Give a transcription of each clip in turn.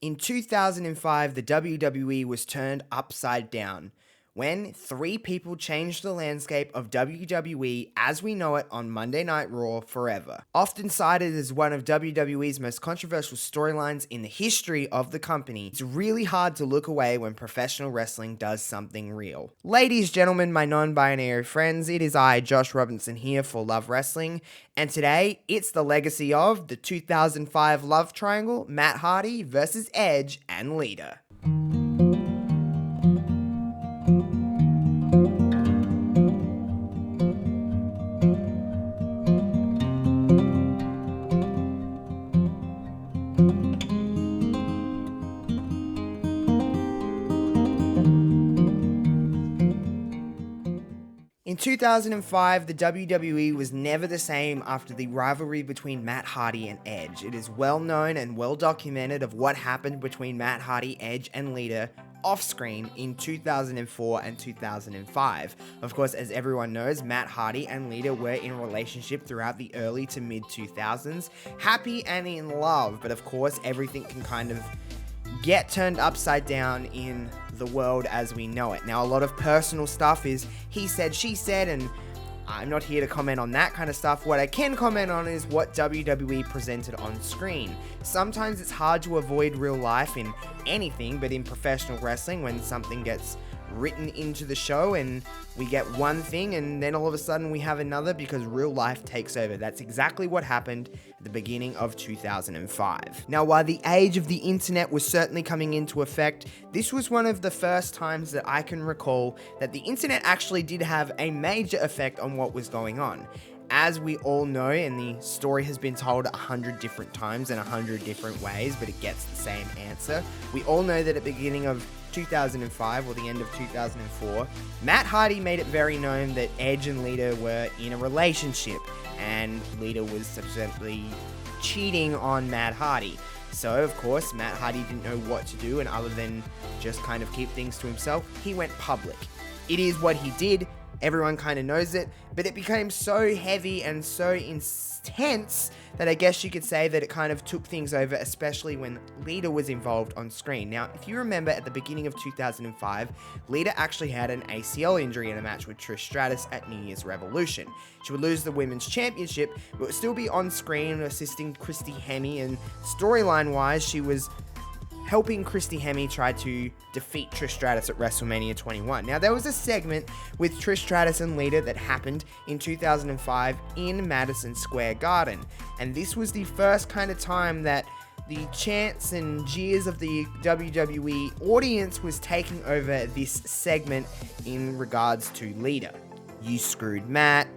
In 2005, the WWE was turned upside down when three people changed the landscape of WWE as we know it on Monday Night Raw forever. Often cited as one of WWE's most controversial storylines in the history of the company, it's really hard to look away when professional wrestling does something real. Ladies, gentlemen, my non-binary friends, it is I, Josh Robinson, here for Love Wrestling, and today it's the legacy of the 2005 Love Triangle, Matt Hardy versus Edge and Lita. In 2005, the WWE was never the same after the rivalry between Matt Hardy and Edge. It is well known and well documented of what happened between Matt Hardy, Edge, and Lita off-screen in 2004 and 2005. Of course, as everyone knows, Matt Hardy and Lita were in a relationship throughout the early to mid-2000s, happy and in love, but of course, everything can kind of get turned upside down in the world as we know it. Now, a lot of personal stuff is he said, she said, and I'm not here to comment on that kind of stuff. What I can comment on is what WWE presented on screen. Sometimes it's hard to avoid real life in anything, but in professional wrestling, when something gets written into the show and we get one thing and then all of a sudden we have another because real life takes over. That's exactly what happened at the beginning of 2005. Now, while the age of the internet was certainly coming into effect, this was one of the first times that I can recall that the internet actually did have a major effect on what was going on. As we all know, and the story has been told 100 different times in 100 different ways, but it gets the same answer. We all know that at the beginning of 2005 or the end of 2004, Matt Hardy made it very known that Edge and Lita were in a relationship, and Lita was subsequently cheating on Matt Hardy. So, of course, Matt Hardy didn't know what to do, and other than just kind of keep things to himself, he went public. It is what he did. Everyone kind of knows it, but it became so heavy and so intense that I guess you could say that it kind of took things over, especially when Lita was involved on screen. Now, if you remember at the beginning of 2005, Lita actually had an ACL injury in a match with Trish Stratus at New Year's Revolution. She would lose the Women's Championship, but would still be on screen assisting Christy Hemme, and storyline-wise, she was helping Christy Hemme try to defeat Trish Stratus at WrestleMania 21. Now, there was a segment with Trish Stratus and Lita that happened in 2005 in Madison Square Garden. And this was the first kind of time that the chants and jeers of the WWE audience was taking over this segment in regards to Lita. You screwed Matt.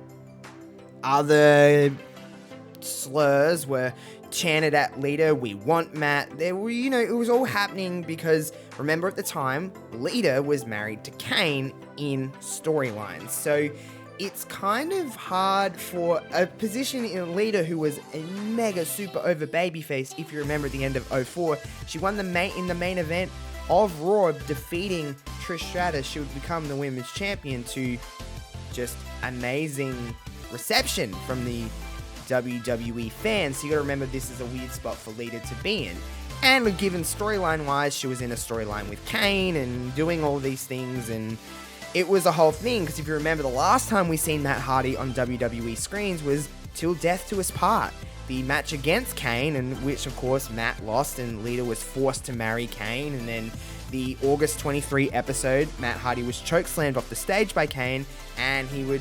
Other slurs were chanted at Lita, we want Matt. There were, it was all happening because, remember at the time, Lita was married to Kane in storylines. So it's kind of hard for a position in Lita, who was a mega super over babyface. If you remember at the end of 04, she won in the main event of Raw, defeating Trish Stratus. She would become the women's champion, to just amazing reception from the WWE fans. So you gotta remember, this is a weird spot for Lita to be in. And given storyline wise, she was in a storyline with Kane and doing all these things, and it was a whole thing, because if you remember, the last time we seen Matt Hardy on WWE screens was Till Death Do Us Part, the match against Kane, and which of course Matt lost and Lita was forced to marry Kane. And then the August 23 episode, Matt Hardy was chokeslammed off the stage by Kane, and he would,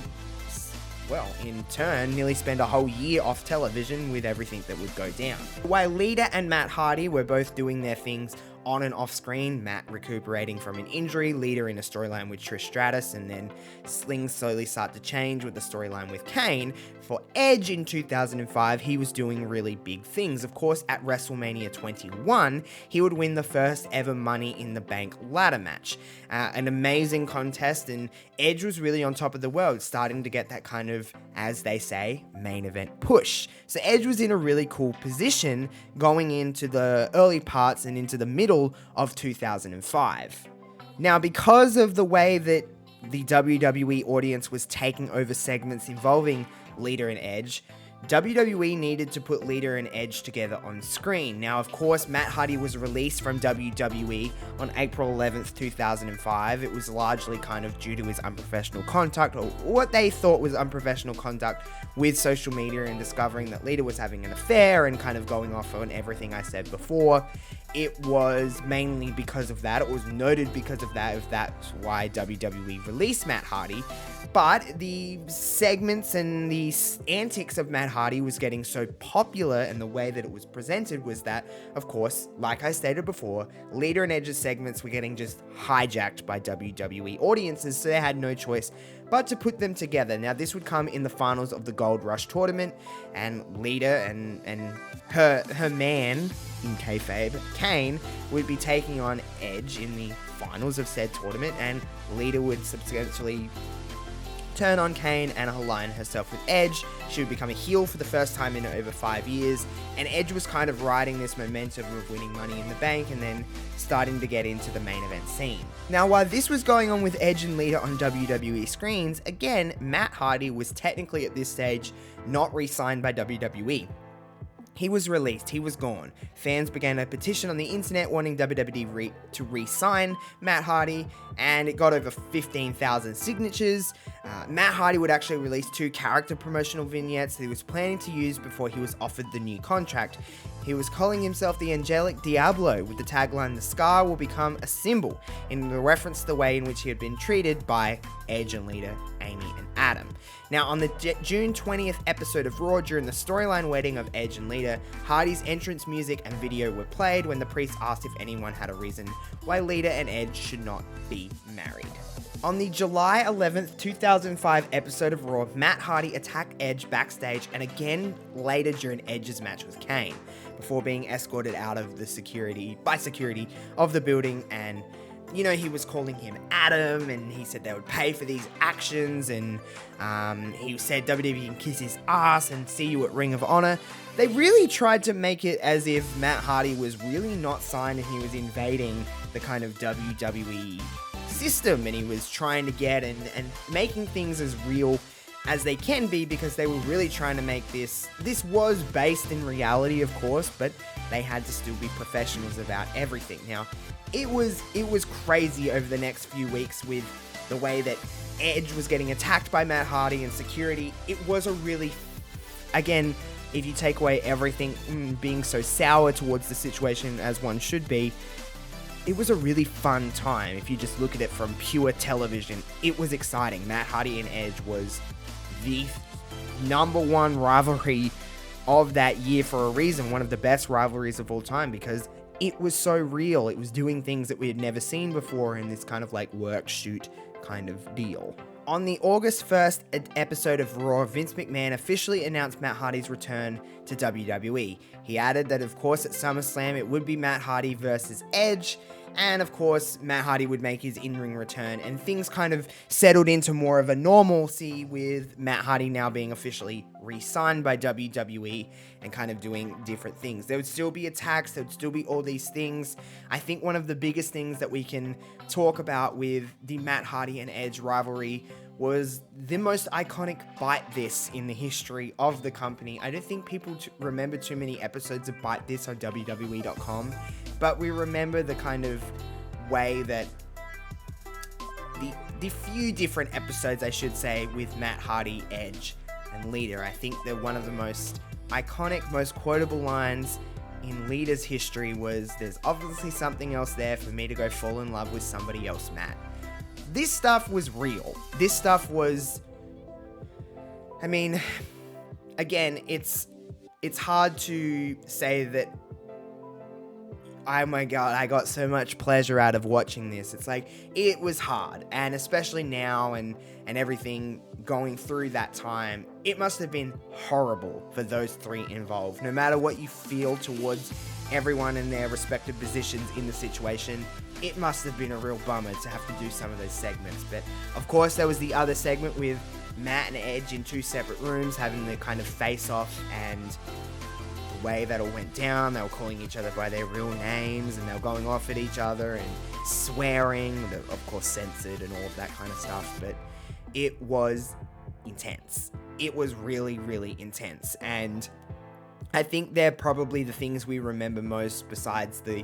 well, in turn, nearly spend a whole year off television with everything that would go down. While Lita and Matt Hardy were both doing their things on and off screen, Matt recuperating from an injury, Lita in a storyline with Trish Stratus, and then things slowly start to change with the storyline with Kane. For Edge in 2005, he was doing really big things. Of course, at WrestleMania 21, he would win the first ever Money in the Bank ladder match. An amazing contest, and Edge was really on top of the world, starting to get that kind of, as they say, main event push. So Edge was in a really cool position going into the early parts and into the middle of 2005. Now, because of the way that the WWE audience was taking over segments involving Lita and Edge, WWE needed to put Lita and Edge together on screen. Now, of course, Matt Hardy was released from WWE on April 11th, 2005. It was largely kind of due to his unprofessional conduct, or what they thought was unprofessional conduct with social media, and discovering that Lita was having an affair and kind of going off on everything I said before. It was mainly because of that. It was noted because of that, if that's why WWE released Matt Hardy. But the segments and the antics of Matt Hardy was getting so popular, and the way that it was presented was that, of course, like I stated before, Lita and Edge's segments were getting just hijacked by WWE audiences, so they had no choice but to put them together. Now, this would come in the finals of the Gold Rush tournament, and Lita and her man, in kayfabe, Kane, would be taking on Edge in the finals of said tournament, and Lita would subsequently turn on Kane and align herself with Edge. She would become a heel for the first time in over 5 years, and Edge was kind of riding this momentum of winning Money in the Bank and then starting to get into the main event scene. Now, while this was going on with Edge and Lita on WWE screens, again, Matt Hardy was technically at this stage not re-signed by WWE. He was released, he was gone. Fans began a petition on the internet wanting WWE to re-sign Matt Hardy, and it got over 15,000 signatures. Matt Hardy would actually release 2 character promotional vignettes that he was planning to use before he was offered the new contract. He was calling himself the Angelic Diablo, with the tagline, "The scar will become a symbol," in reference to the way in which he had been treated by Edge and Lita, Amy and Adam. Now, on the June 20th episode of Raw, during the storyline wedding of Edge and Lita, Hardy's entrance music and video were played when the priest asked if anyone had a reason why Lita and Edge should not be married. On the July 11th, 2005 episode of Raw, Matt Hardy attacked Edge backstage and again later during Edge's match with Kane, before being escorted out of the security of the building. And he was calling him Adam, and he said they would pay for these actions, and he said WWE can kiss his ass and see you at Ring of Honor. They really tried to make it as if Matt Hardy was really not signed and he was invading the kind of WWE system, and he was trying to get and making things as real as they can be, because they were really trying to make this was based in reality, of course, but they had to still be professionals about everything. Now, it was crazy over the next few weeks with the way that Edge was getting attacked by Matt Hardy and security. It was a really, again, if you take away everything being so sour towards the situation as one should be, it was a really fun time. If you just look at it from pure television, it was exciting. Matt Hardy and Edge was the #1 rivalry of that year for a reason, one of the best rivalries of all time, because it was so real. It was doing things that we had never seen before in this kind of like work shoot kind of deal. On the August 1st episode of Raw, Vince McMahon officially announced Matt Hardy's return to WWE. He added that, of course, at SummerSlam it would be Matt Hardy versus Edge, and of course, Matt Hardy would make his in-ring return, and things kind of settled into more of a normalcy, with Matt Hardy now being officially re-signed by WWE and kind of doing different things. There would still be attacks, there would still be all these things. I think one of the biggest things that we can talk about with the Matt Hardy and Edge rivalry was the most iconic Bite This in the history of the company. I don't think people remember too many episodes of Bite This on WWE.com, but we remember the kind of way that the few different episodes, I should say, with Matt Hardy, Edge, and Lita. I think they're one of the most iconic, most quotable lines in Lita's history was, "There's obviously something else there for me to go fall in love with somebody else, Matt." This stuff was real. This stuff was, I mean, again, it's hard to say that, oh my god, I got so much pleasure out of watching this. It's like, it was hard, and especially now and everything going through that time, it must have been horrible for those three involved. No matter what you feel towards everyone in their respective positions in the situation, it must have been a real bummer to have to do some of those segments. But of course, there was the other segment with Matt and Edge in 2 separate rooms having the kind of face-off, and the way that all went down, they were calling each other by their real names, and they were going off at each other and swearing, of course censored and all of that kind of stuff. But it was intense. It was really, really intense. And I think they're probably the things we remember most besides the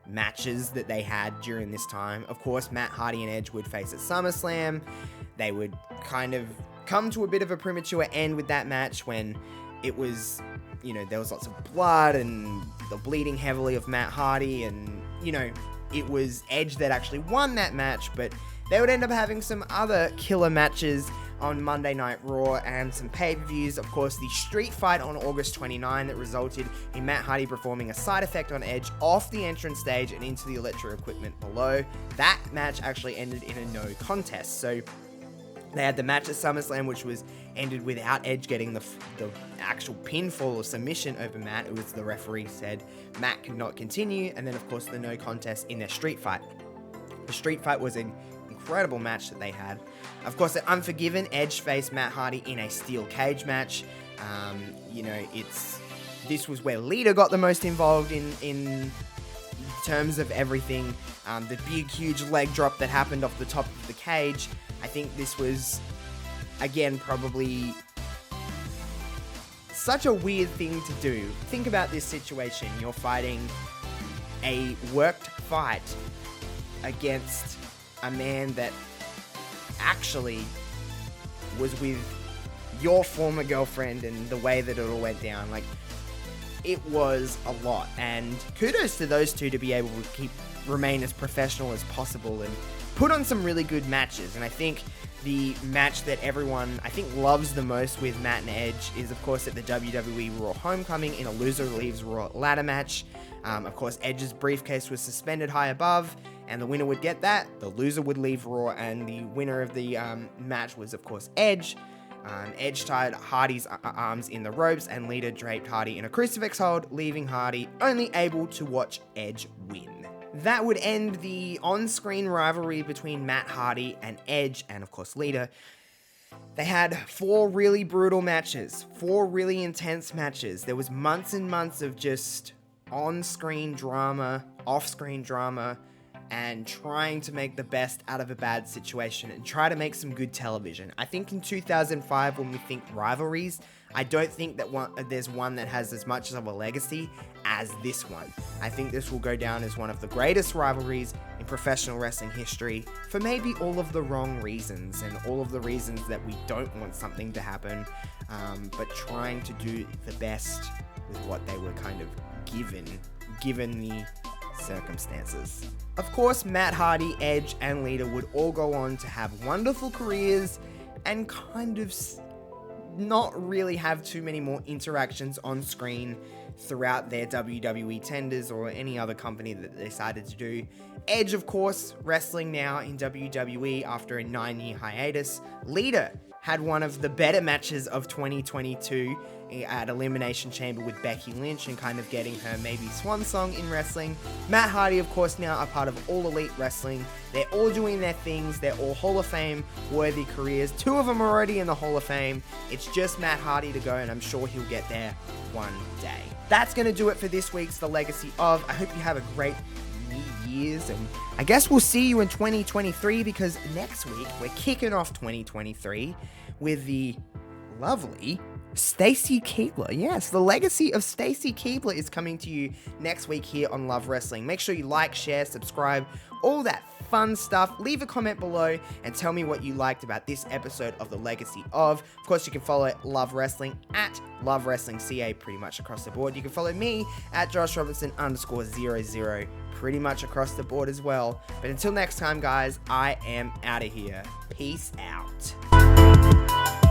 matches that they had during this time. Of course, Matt Hardy and Edge would face at SummerSlam. They would kind of come to a bit of a premature end with that match when it was, there was lots of blood and the bleeding heavily of Matt Hardy, and, it was Edge that actually won that match, but they would end up having some other killer matches on Monday Night Raw and some pay-per-views. Of course, the street fight on August 29 that resulted in Matt Hardy performing a side effect on Edge off the entrance stage and into the electro equipment below. That match actually ended in a no contest. So they had the match at SummerSlam, which was ended without Edge getting the actual pinfall or submission over Matt. It was the referee said Matt could not continue, and then of course the no contest in their street fight. The street fight was an incredible match that they had. Of course, at Unforgiven, Edge faced Matt Hardy in a steel cage match. This was where Lita got the most involved in terms of everything. The big, huge leg drop that happened off the top of the cage. I think this was, again, probably such a weird thing to do. Think about this situation. You're fighting a worked fight against a man that actually was with your former girlfriend, and the way that it all went down, it was a lot. And kudos to those two to be able to remain as professional as possible and put on some really good matches. And I think the match that everyone, loves the most with Matt and Edge is, of course, at the WWE Raw Homecoming in a loser leaves Raw ladder match. Of course, Edge's briefcase was suspended high above, and the winner would get that. The loser would leave Raw, and the winner of the match was, of course, Edge. Edge tied Hardy's arms in the ropes, and Lita draped Hardy in a crucifix hold, leaving Hardy only able to watch Edge win. That would end the on-screen rivalry between Matt Hardy and Edge, and of course Lita. They had 4 really brutal matches, 4 really intense matches. There was months and months of just on-screen drama, off-screen drama, and trying to make the best out of a bad situation and try to make some good television. I think in 2005, when we think rivalries, I don't think that there's one that has as much of a legacy as this one. I think this will go down as one of the greatest rivalries in professional wrestling history for maybe all of the wrong reasons and all of the reasons that we don't want something to happen, but trying to do the best with what they were kind of given the circumstances. Of course, Matt Hardy, Edge, and Lita would all go on to have wonderful careers and kind of not really have too many more interactions on screen throughout their WWE tenders or any other company that they decided to do. Edge, of course, wrestling now in WWE after a 9-year hiatus. Lita had one of the better matches of 2022 at Elimination Chamber with Becky Lynch and kind of getting her maybe swan song in wrestling. Matt Hardy, of course, now a part of All Elite Wrestling. They're all doing their things. They're all Hall of Fame worthy careers. 2 of them are already in the Hall of Fame. It's just Matt Hardy to go, and I'm sure he'll get there one day. That's going to do it for this week's The Legacy of. I hope you have a great New Year's, and I guess we'll see you in 2023, because next week we're kicking off 2023 with the lovely Stacy Keibler. Yes, The Legacy of Stacy Keibler is coming to you next week here on Love Wrestling. Make sure you like, share, subscribe, all that fun stuff. Leave a comment below and tell me what you liked about this episode of The Legacy of. Of course, you can follow Love Wrestling at Love Wrestling CA pretty much across the board. You can follow me at JoshRobinson_00 pretty much across the board as well. But until next time, guys, I am out of here. Peace out.